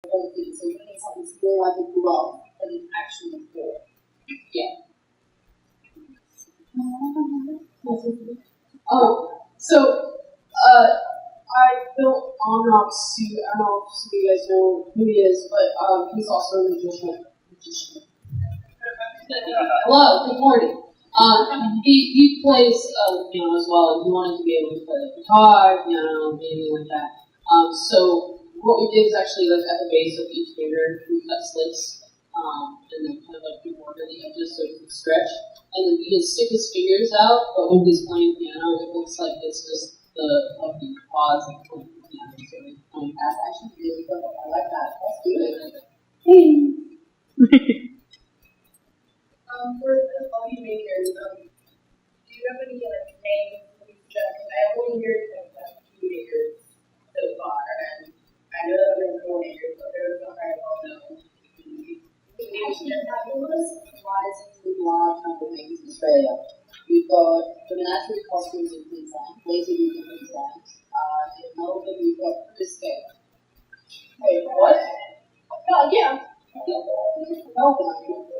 whole thing. So you need something that's more like a glove than an actual ball. Yeah. Oh, so I built on-rock suit. I don't know if some of you guys know who he is, but he's also a magician. Hello, good morning. He plays piano as well, and he wanted to be able to play the guitar, piano, anything like that. So what we did is actually like at the base of each finger, we cut slits, and then kind of like we border the edges so it can stretch. And then he can stick his fingers out, but when he's playing piano, it looks like it's just the paws and playing the piano. So that's actually really cool. I like that. That's good. For the hobby makers, do you have any names for these jobs? I only heard of hobby makers so far, and I know that there are more makers, but there are some I don't know. Actually, fabulous rising large number of things in Australia. We've got the menagerie costumes in Queensland, laser week in Queensland. In Melbourne, we've got Escape. Wait, what? Oh, yeah. Melbourne.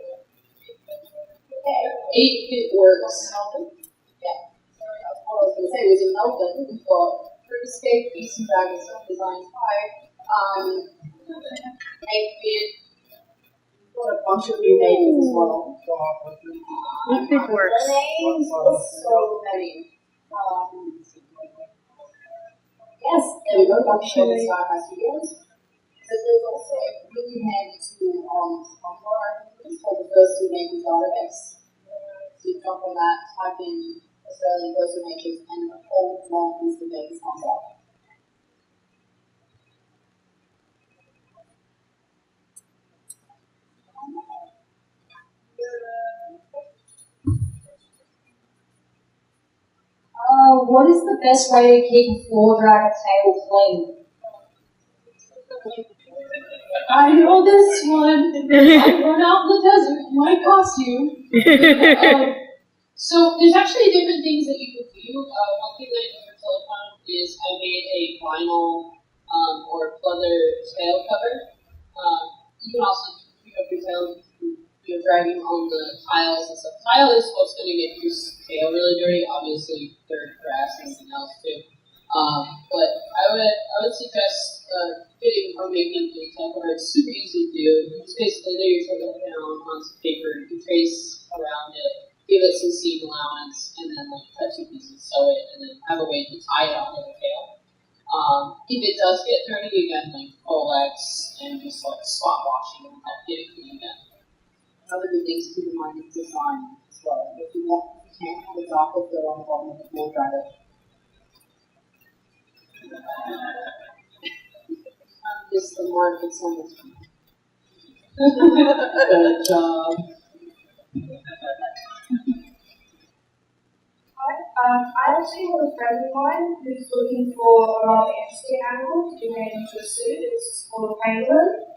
8-bit works. Yeah. That's what I was going to say. Was in Melbourne, we've got Escape, Beast and Dragons, Design 5, 8-bit. Got a bunch of new names as well. 8-bit works. Names, so many. Yes, there we go. Confurgence Studios. So there's also a really handy tool on Tumblr. It's called the Fursuiting database. So you jump on that, type in Australian fursuit makers, and a whole long list of names comes up. What is the best way to keep a floor drag tail clean? I know this one. I run out in the desert in my costume. So there's actually different things that you can do. One thing that I did for silicone is I made a vinyl or leather tail cover. You can also pick up your tail and you're dragging on the tiles and stuff. Tile is what's going to get your tail really dirty. Obviously, dirt, grass, and everything else too. But I would suggest fitting or making a tail cover. It's super easy to do. You just basically lay your tail down on some paper, you can trace around it, give it some seam allowance, and then like cut 2 pieces, sew it, and then have a way to tie it onto the tail. If it does get dirty, again, like Rolex and just like spot washing will help get it clean again. Another good thing to keep in mind is design as well. If you can't have a darker fill on the bottom of the floor dryer. Just the market so much fun. Good job. I actually have a friend of mine who's looking for a rather interesting animal to be made into a suit. It's called a penguin.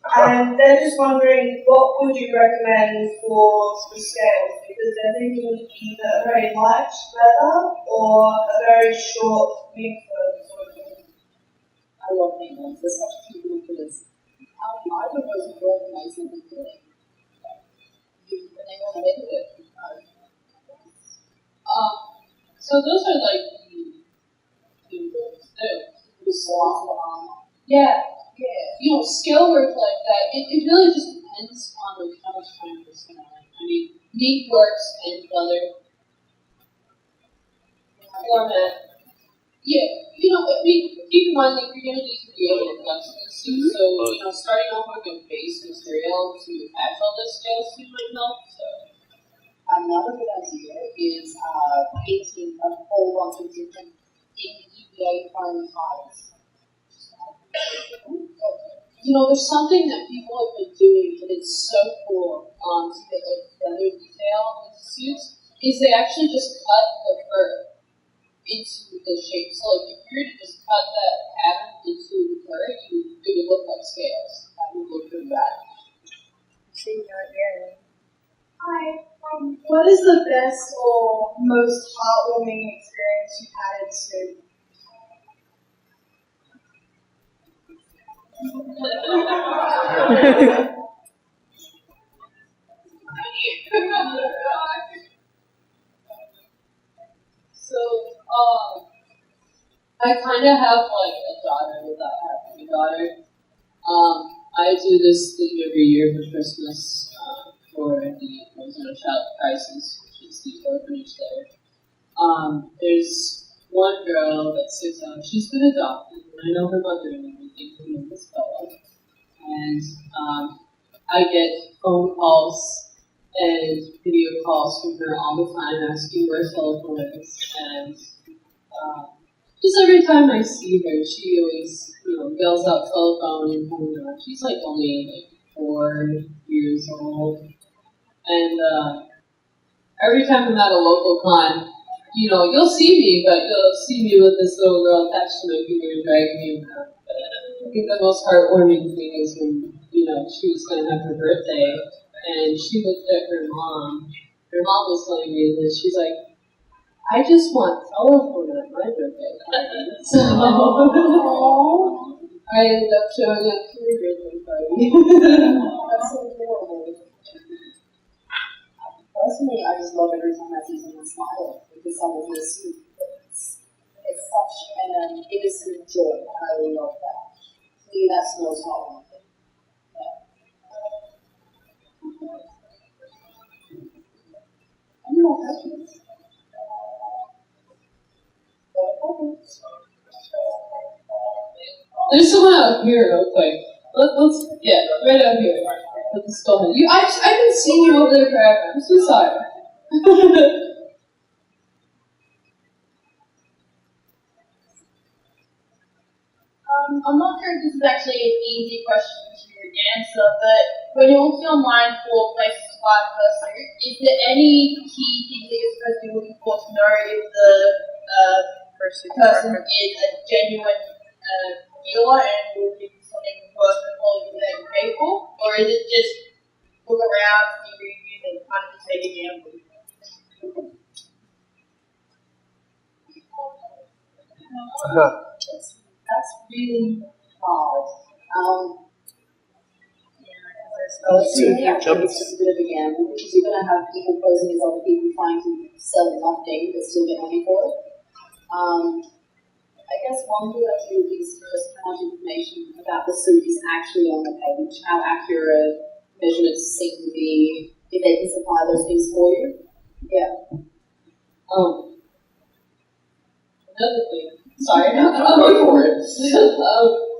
And they're just wondering, what would you recommend for the scales? Because they're thinking either a very light leather or a very short wing fur sort of thing. I love penguins. They're such cute little critters. Either of those would work amazingly good. When they want to make it. So those are like the sloth. Yeah. You know, scale work like that, it really just depends on like how much time you're spending on it. I mean, meat works and leather. Format. Yeah, you know, I mean, keep in mind that you're going to need to be able to flex this suit, so, you know, starting off with a base material to attach all this scale suit might help, so. Another good idea is painting a whole bunch of different EVA foam ties. You know, there's something that people have been doing that is so cool to get like feather detail in suits, is they actually just cut the fur into the shape. So like if you were to just cut that pattern into the fur, it would look like scales. That would look pretty bad. Hi. What is the best or most heartwarming experience you've had in suit? So, I kind of have like a daughter without having a daughter. I do this thing every year for Christmas for the Arizona Child Crisis, which is the orphanage there. There's one girl that sits out. She's been adopted, and I know her mother and everything. Her name is Bella, and I get phone calls and video calls from her all the time, asking where telephone is, and just every time I see her, she always, yells out telephone and coming on. She's like only like 4 years old, and every time I'm at a local con, you'll see me, but you'll see me with this little girl attached to my finger and dragging me around. I think the most heartwarming thing is when, she was going to have her birthday, and she looked at her mom. Her mom was telling me this. She's like, I just want telephone at my birthday party. So I ended up showing up to her birthday party. That's so adorable. Personally, I just love every time I see someone smile because someone feels sweet. It's such an innocent joy. I really love that. To me, that's the most heartwarming thing. Any more questions? There's someone out here real quick. Let's right out here. Let's go ahead. I've been seeing you over there forever. I'm so sorry. I'm not sure if this is actually an easy question to answer, but when you're looking online for places to buy fursuit, is there any key things that you're supposed to be looking for to know if the person is a genuine dealer and will give you something worth the quality that you pay for? Or is it just look around, see reviews, and kind of just take a gamble? That's really hard. It's just a bit of a gamble because you're going to have people posing as other people trying to sell nothing but still get money for it. I guess one thing I do is just how much information about the suit is actually on the page, how accurate measurements seem to be, if they can supply those things for you. Yeah. Another thing. Sorry, I'm going for it.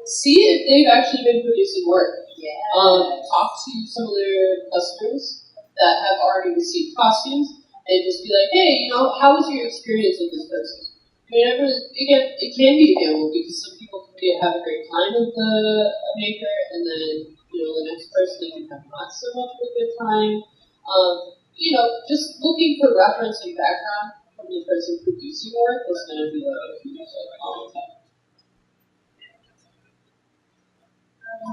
See if they've actually been producing work. Yeah. Talk to some of their customers that have already received costumes and just be like, hey, how was your experience with this person? Whenever, again, it can be a gamble because some people can have a great time with the maker, and then, the next person they can have not so much of a good time. Just looking for reference and background from the person producing work is going to be like a huge all the time.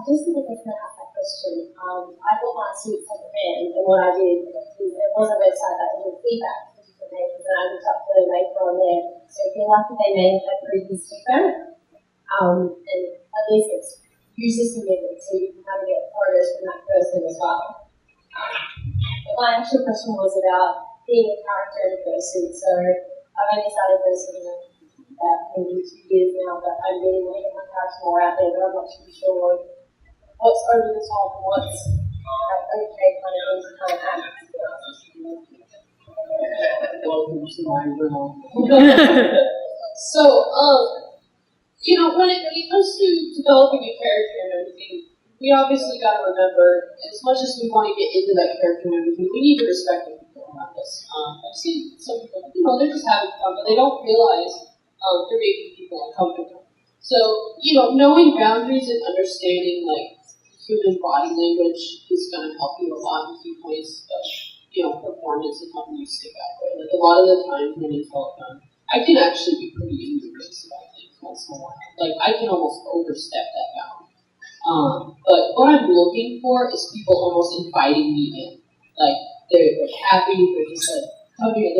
Just because I was going to ask that question, I got my suit second hand, and what I did is there was a website that did feedback for different makers, and I looked up the maker on there. So if you're lucky, they may have previous feedback, and at least it's user submitted, so you can kind of get photos from that person as well. But my actual question was about being a character in a fursuit. So I've only started fursuiting about maybe 2 years now, but I really want to get my character more out there, but I'm not too sure what's over the top and what's okay kind of things to kind of act. Welcome to my realm. So, when it comes to developing a character and everything, we obviously got to remember, as much as we want to get into that character and everything, we need to respect the people around us. I've seen some people, they're just having fun, but they don't realize they're making people uncomfortable. So, knowing boundaries and understanding, human body language is going to help you a lot in key points of, performance and helping you stick out there. A lot of the times when it's all done, I can actually be pretty ignorant about things once in a while. I can almost overstep that bound. But what I'm looking for is people almost inviting me in. They're happy, they're just come here,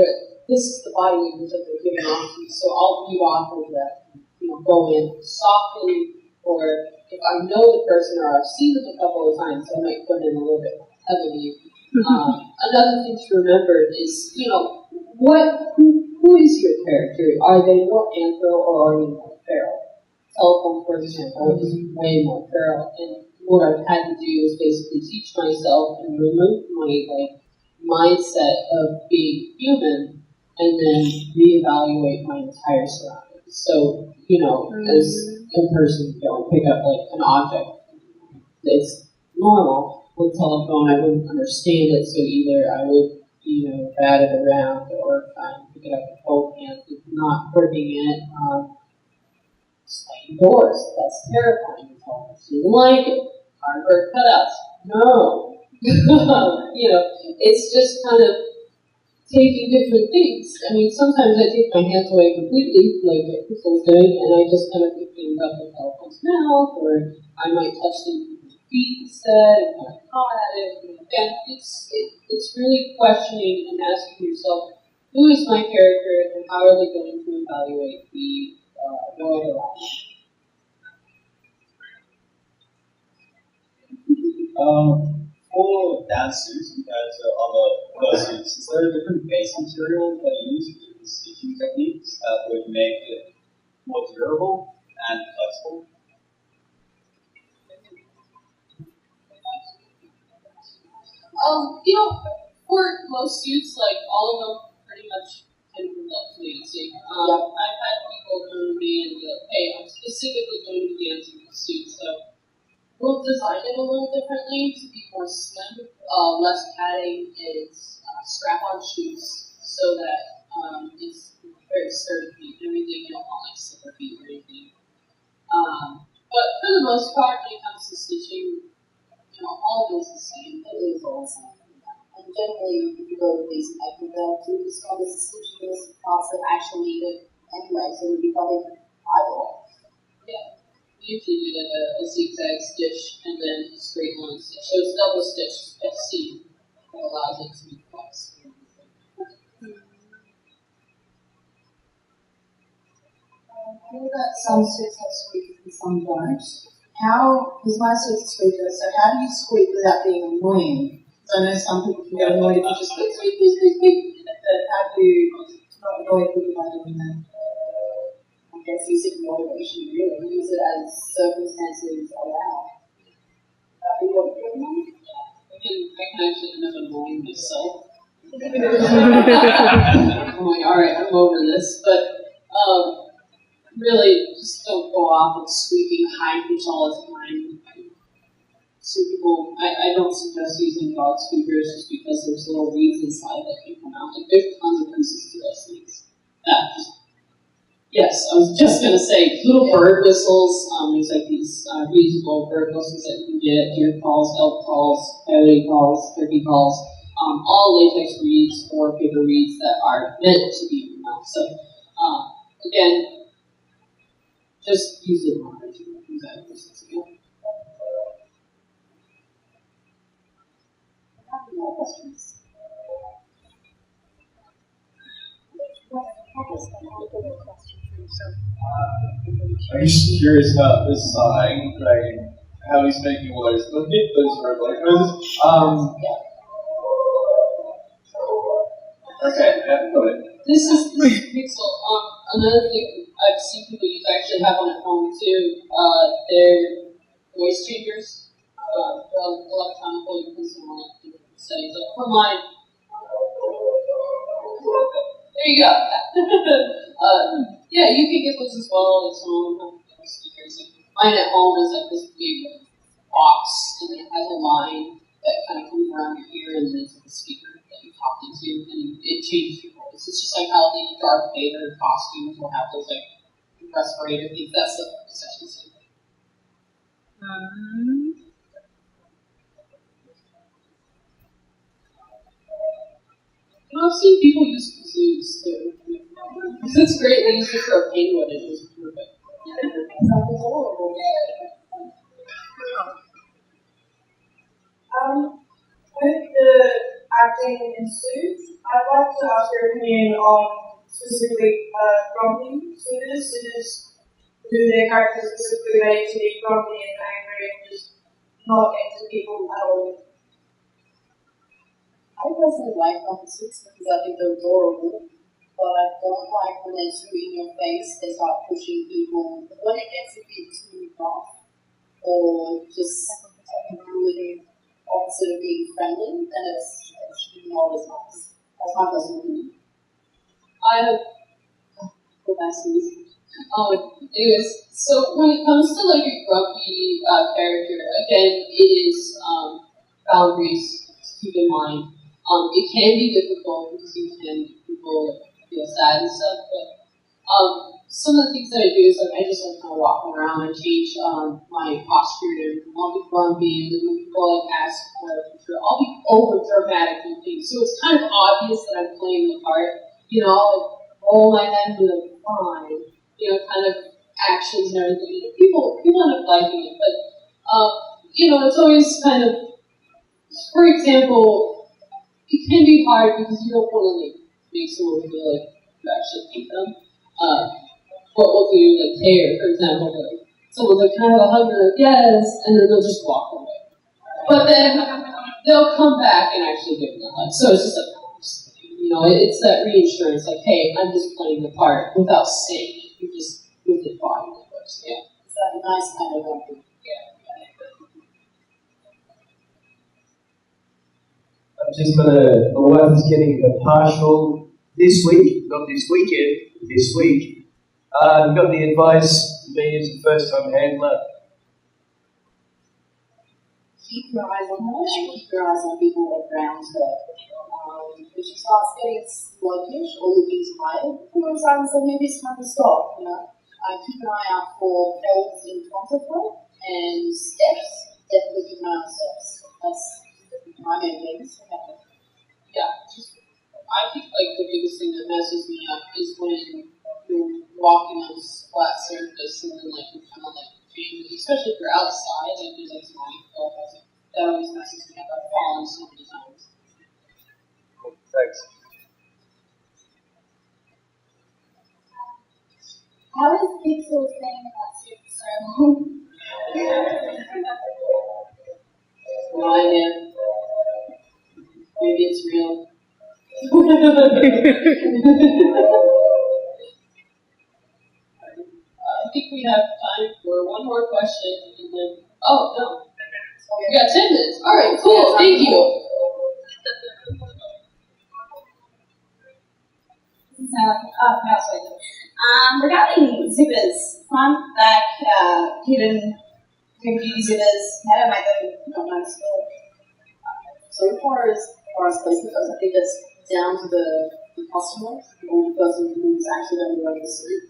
this is the body language that they're giving off to me, so I'll read off of that, go in softly, or, if I know the person or I've seen them a couple of times, I might put in a little bit heavily. Another thing to remember is, who is your character? Are they more anthro or are they more feral? Telephone, for example, is way more feral, and what I've had to do is basically teach myself and remove my mindset of being human, and then reevaluate my entire surroundings. So, as a person, pick up an object. It's normal. With telephone, I wouldn't understand it, so either I would, bat it around or try and pick it up with both hands, with not gripping it. Slamming doors, that's terrifying. She doesn't like it. Cardboard cutouts, no. It's just kind of taking different things. I mean, sometimes I take my hands away completely, like what Crystal's doing, and I just kind of pick things up with telephone's mouth, or I might touch things with my feet instead, and kind of paw at it. And it's really questioning and asking yourself, who is my character, and how are they going to evaluate the world around me? For dance suits compared to other fursuits, is there a different base material that you use, different stitching techniques that would make it more durable and flexible? For most suits, all of them pretty much can relate to dancing. I've had people come to me and be like, hey, I'm specifically going to be dancing in this suit, so we'll design it a little differently to be more slim, less padding, and strap-on shoes, so that it's very sturdy feet and everything. You don't want slipper feet or anything. But for the most part, when it comes to stitching, all of it is the same. It is all the same. And generally, if you go to these making, they'll do the strongest stitches parts that actually need it anyway, so it would be probably either. Yeah. We usually do a zigzag stitch and then a straight line stitch. So it's double stitch at C that allows it to be flex. I know that some suits have squeakers and some don't. Because my suit's a squeaker, so how do you squeak without being annoying? So I know some people can get annoyed if you just squeak, but how do you not annoy people by doing that? I guess using motivation, really. Use it as circumstances allow. That be what you're doing? I can actually end up annoying myself. I'm like, alright, I'm over this. But really, just don't go off and squeaking high pitch all the time. Some people, I don't suggest using dog squeakers just because there's little reeds inside that can come out. There's tons of pieces to those things. Yes, I was just going to say, little bird whistles. There's these reusable bird whistles that you can get: deer calls, elk calls, coyote calls, turkey calls. All latex reeds or paper reeds that are meant to be in your mouth. So, again, just use it more than you use that whistles again. More questions? I'm just curious about this dragon, how he's making noise. Let's get those for noises. Okay, yeah, got it. This is Pixel. Another thing I've seen people use, actually have on at home too. They're voice changers. Electronical, you can put them on different settings. So for mine, there you go. Yeah, you can get those as well. It's on speakers. Mine at home is this big box, and it has a line that kind of comes around your ear, and then it's a speaker that you talk into, and it changes your voice. It's just like how the Darth Vader costumes will have those respirator things. That's essentially the same thing. I've seen people use kazoots too. It's great. They use it for a penguin, and it was perfect. Sounds adorable. With the acting in suits, I'd like to ask your opinion on specifically grumpy suitors, suitors who do their characters specifically made to be grumpy and angry and just not into people at all? I personally like opposites because I think they're adorable, but I don't like when they're too in your face, they start pushing people. When it gets a bit too rough, or just really opposite of being friendly, then it's not as nice. That's my personal opinion. I have anyways, so when it comes to like a grumpy character, again, it is boundaries to keep in mind. It can be difficult because you can make people feel sad and stuff, but some of the things that I do is like I just like kind of walk around and change my posture to I'll be grumpy, and then when people like ask for a picture, I'll be over dramatic and things. So it's kind of obvious that I'm playing the part. You know, I'll like roll my head and be like, fine. You know, kind of actions and everything. People end up liking it, but you know, it's always kind of, for example, it can be hard because you don't want to like make someone feel like you actually hate them. What we'll do, like Taylor, for example, like someone's like, "Can I have a hug?" You're like, "Yes," and then they'll just walk away. But then they'll come back and actually give them a hug. So it's just like, you know, it's that reassurance, like, "Hey, I'm just playing the part," without saying it. You just with the body language. Yeah, it's that nice kind of thing. I've just got my wife is getting a partial this week, not this weekend, this week. Got the advice, me as a first time handler. Keep your eyes on her and keep your eyes on people around her. If she starts getting sluggish or looking tired, put her aside and say, maybe it's time to stop, you know. Keep an eye out for bells in front of her and steps. Definitely keep an eye on steps. That's my main things. Yeah, I think like the biggest thing that messes me up is when you're walking on this flat surface and then like you kind of like change, especially if you're outside, like there's like some that always messes me up. I've fallen so many times. Thanks. How is Pixel saying about Super so No idea. Maybe it's real. I think we have time for one more question, and then oh no, we got 10 minutes. All right, cool. Thank you. Regarding zippers, front, back, hidden, beauty zippers, how do I make them not noticeable? So far as placement goes, I think that's down to the customer or the person who's actually going to be wearing the suit.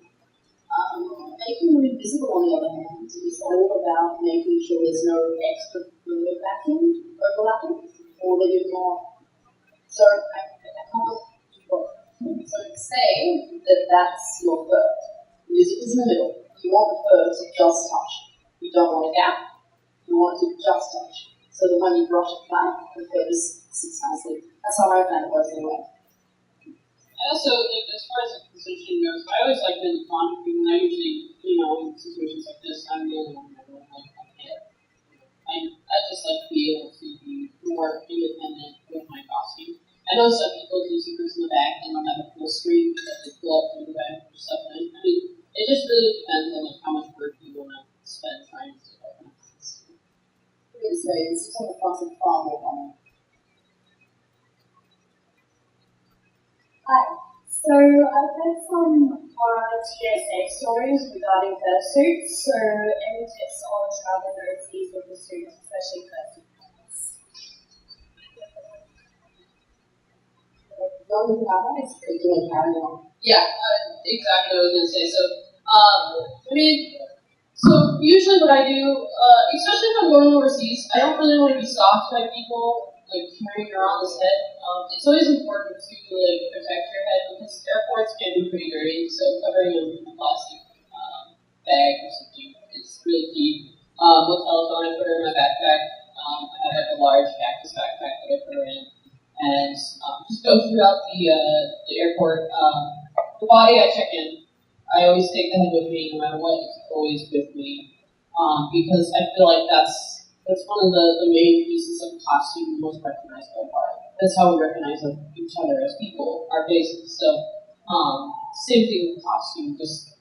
Making them invisible, on the other hand, is all about making sure there's no extra fluid backing, overlapping, or that you're not. So so say that that's your fur. Your zip is in the middle. You want the fur to just touch. You don't want a gap. You want it to just touch. So that when you brush it flat, the fur sits nicely. That's how I found it works anyway. I also, like, as far as the position goes, I always like the front, because I usually, you know, in situations like this, I'm the only one that like my head. I just like to be able to be more independent with my costume. I know some people do zippers in the back and they'll have a full screen that they pull up through the back or stuff. I mean, it just really depends on like how much work you want to spend trying to do that. It's just on the front and far more common. Hi. So I've heard some horror TSA stories regarding fursuits. So any tips on traveling overseas with the suits, especially fursuits? The only thing I want is taking and carrying on. Yeah, exactly what I was going to say. So, I mean, so usually what I do, especially if I'm going overseas, I don't really want to be stalked by people, like, carrying around this head. It's always important to, like, protect your head because airports can be pretty dirty, so covering them in a plastic bag or something is really key. With telephone, I put her in my backpack. I have, like, a large cactus backpack that I put her in. And just go throughout the airport. The body I check in. I always take the head with me, no matter what. It's always with me, because I feel like that's one of the main pieces of costume, the most recognizable part. That's how we recognize each other as people, our faces. So, same thing with costume. Just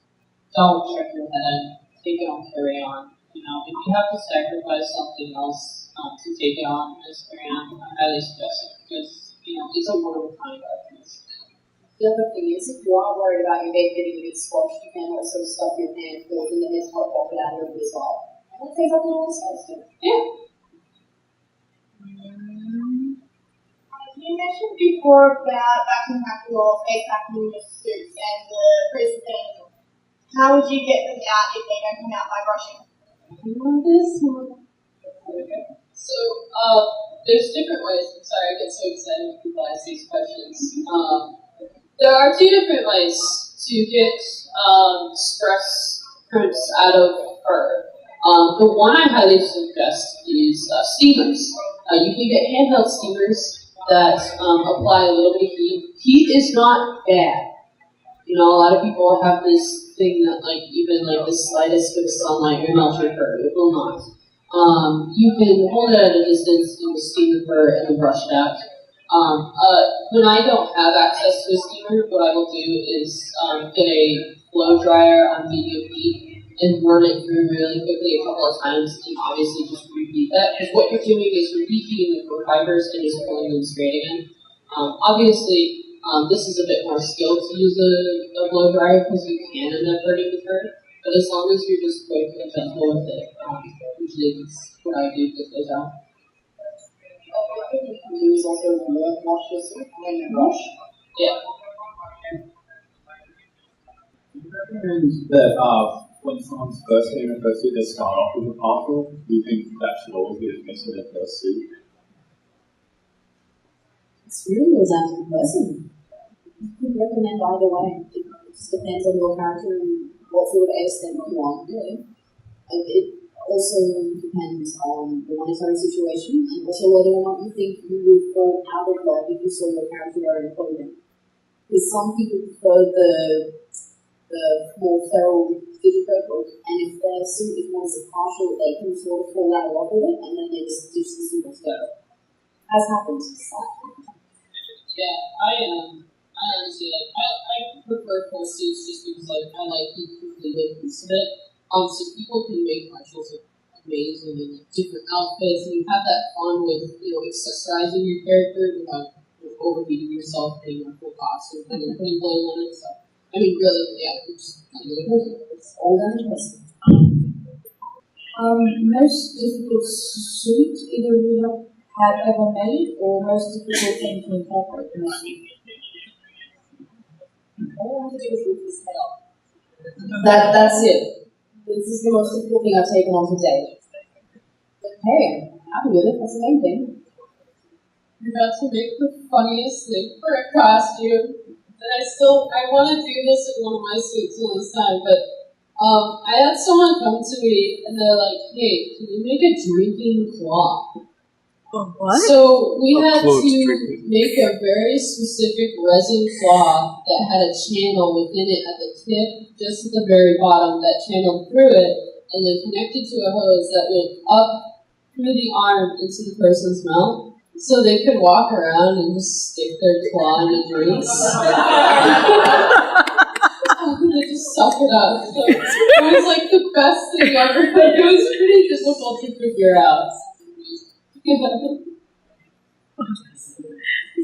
don't check your head in. Take it on, carry on. You know, if you have to sacrifice something else to take it on Instagram, I highly suggest it because it's a one of a kind art piece. The other thing is, if you are worried about your head getting a bit squashed, you can also stuff your hand forward in the head top pocket out of it as well. And that takes up a little space too. Yeah. You mentioned before about vacuum packing or face packing your suits and the presentation. How would you get them out if they don't come out by brushing? So, there's different ways. I'm sorry, I get so excited when people ask these questions. There are two different ways to get stress prints out of fur. The one I highly suggest is steamers. You can get handheld steamers that apply a little bit of heat. Heat is not bad. A lot of people have this thing that even the slightest bit of sunlight will melt your fur. It will not. You can hold it at a distance and steam the fur and then brush it out. When I don't have access to a steamer, what I will do is get a blow dryer on medium heat and run it through really quickly a couple of times, and obviously just repeat that, because what you're doing is you're reheating the fur fibers and just pulling them straight again. Obviously, this is a bit more skill to use a blow dryer because you can end up hurting the fur, but as long as you're just quick and gentle with it, usually that's what I do to get those out. I think you can use also warm washes when you brush. Yeah. Do you recommend that when someone's first getting a fursuit, they start off with a partial? Do you think that should always be the case for their first suit? It's really goes down to the person. You can recommend either way. It just depends on your character and what sort of aesthetic you want to do. And it also depends on the monetary situation and also whether or not you think you would fall out of love if you saw your character wearing clothing. Because some people prefer the more feral digital look, and if their suit is more as a partial, they can sort of fall out of love with it and then they just ditch the suit altogether. As happens. Yeah, I honestly I prefer full suits just because I like the completed piece of it. So people can make marshals look amazing in different outfits, and you have that fun with accessorizing your character without overheating yourself, putting on full costume, and then putting clothes on it. So I mean, really, yeah, it's another person. It's all down to person. Most difficult suit either we have ever made, or most difficult thing to incorporate in a suit. All I have to do is lift this head up. That's it. This is the most difficult thing I've taken on today. But hey, I'm happy with it. That's the main thing. You're about to make the funniest thing for a costume. And I want to do this in one of my suits this time, but I had someone come to me and they're like, hey, can you make a drinking cloth? What? So we had to make a very specific resin cloth that had a channel within it at the tip, just at the very bottom, that channeled through it, and then connected to a hose that went up through the arm into the person's mouth, so they could walk around and just stick their claw in the drinks. And they just suck it up. So it was like the best thing ever, but it was pretty difficult to figure out. This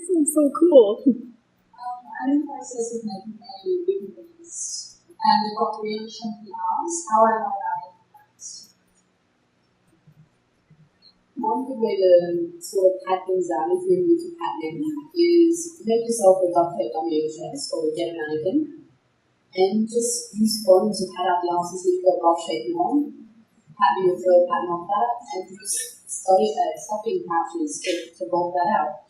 is so cool. I'm in the process of making a wing piece, and they've got really chunky arms. How I know that is One good way to sort of pad things out if you're new to padding is make yourself a duct tape dummy of a chest or get a mannequin and just use foam to pad out the arms and see if you've got rough shape you want. Pattern your throat, pattern off that, and use stuffing pouches to bulk that out.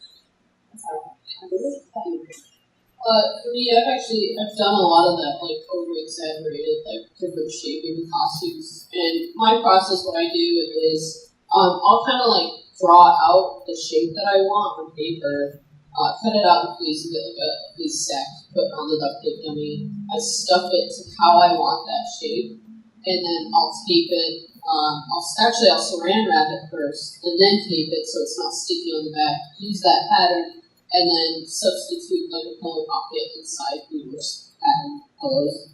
That's how I do it. For me, I've done a lot of that, over-exaggerated, different shaping costumes. And my process, what I do is, I'll kind of draw out the shape that I want on paper, cut it out in fleece and get like a fleece sack to put on the duct tape dummy. I stuff it to how I want that shape, and then I'll tape it. I'll saran wrap it first, and then tape it so it's not sticky on the back. Use that pattern, and then substitute like a pillow pocket inside Hoover's pattern pillows.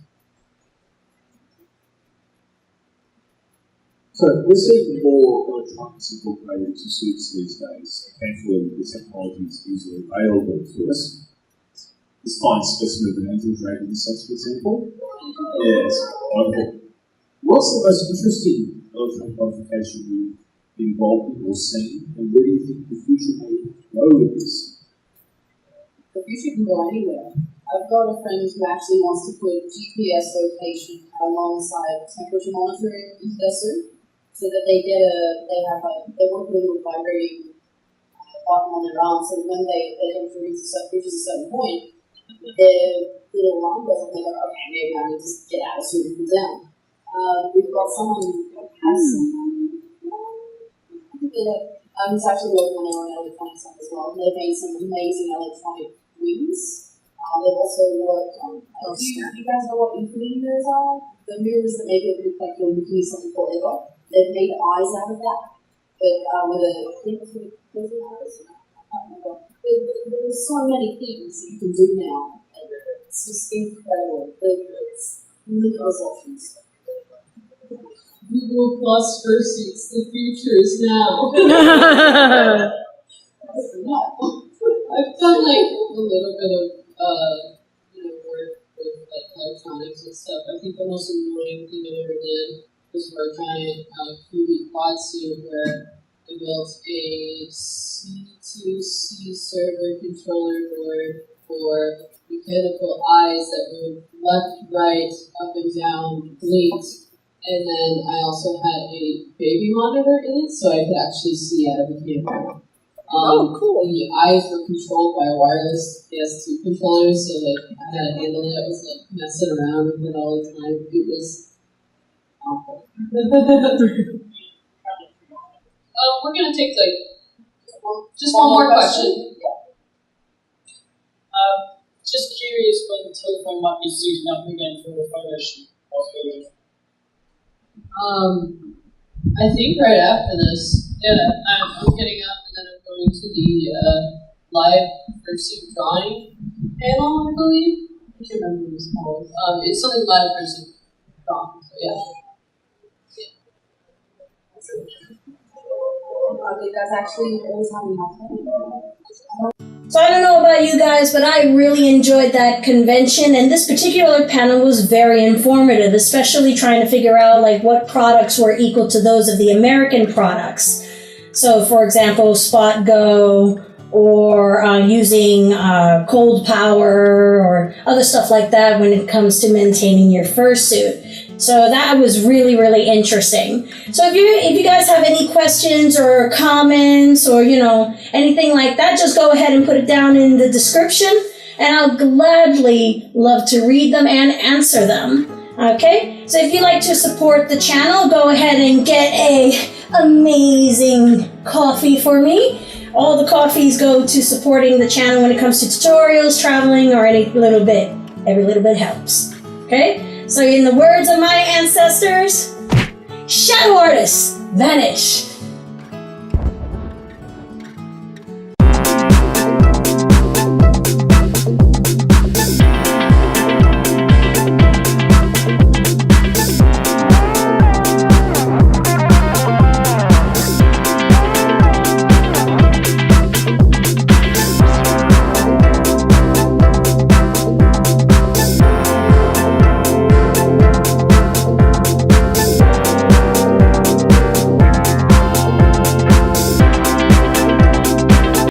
So we're seeing more electronics incorporated into suits these days. Thankfully, the technology is easily available to us. This fine specimen of an angel dragon is such an example. Yes, wonderful. What's the most interesting electronic modification you've been involved in or seen, and where do you think the future may go with this? The future can go anywhere. I've got a friend who actually wants to put GPS location alongside temperature monitoring into their suit, so that they want to put a little vibrating button on their arm, so when their temperature reaches a certain point, their little alarm goes off and they go, okay, maybe I need to get out of suit and cool down. We've got someone who has who's actually working on their own electronic stuff as well. They've made some amazing electronic wings. They've also worked on, do you guys know what infinity mirrors are? The mirrors that make it look like you're looking at something forever. They've made eyes out of that, but with there's so many things that you can do now. It's just incredible. It's limitless options. Google Plus fursuits, the future is now. I've done like a little bit of work with like electronics and stuff. I think the most annoying thing I ever did was for a giant cubic quad suit where I built a C2C server controller board for mechanical eyes that moved left, right, up and down, blinked, and then I also had a baby monitor in it so I could actually see out of the camera. Cool. The eyes were controlled by a wireless PS2 controller, so like I had a handle it. I was like messing around with it all the time. It was awful. We're gonna take like just one more question. Just curious when the telephone might be suiting up again for a photo shoot. I think right after this, I'm getting up and then I'm going to the live fursuit drawing panel, I believe. I can't remember what it's called. It's something live fursuit drawing, so yeah. I think that's actually every time we have time. So I don't know about you guys, but I really enjoyed that convention, and this particular panel was very informative, especially trying to figure out like what products were equal to those of the American products. So, for example, Spot Go, or using cold power, or other stuff like that when it comes to maintaining your fursuit. So that was really, really interesting. So if you guys have any questions or comments or, anything like that, just go ahead and put it down in the description, and I'll gladly love to read them and answer them. Okay? So if you'd like to support the channel, go ahead and get a amazing coffee for me. All the coffees go to supporting the channel when it comes to tutorials, traveling, or every little bit helps. Okay? So in the words of my ancestors, shadow artists, vanish.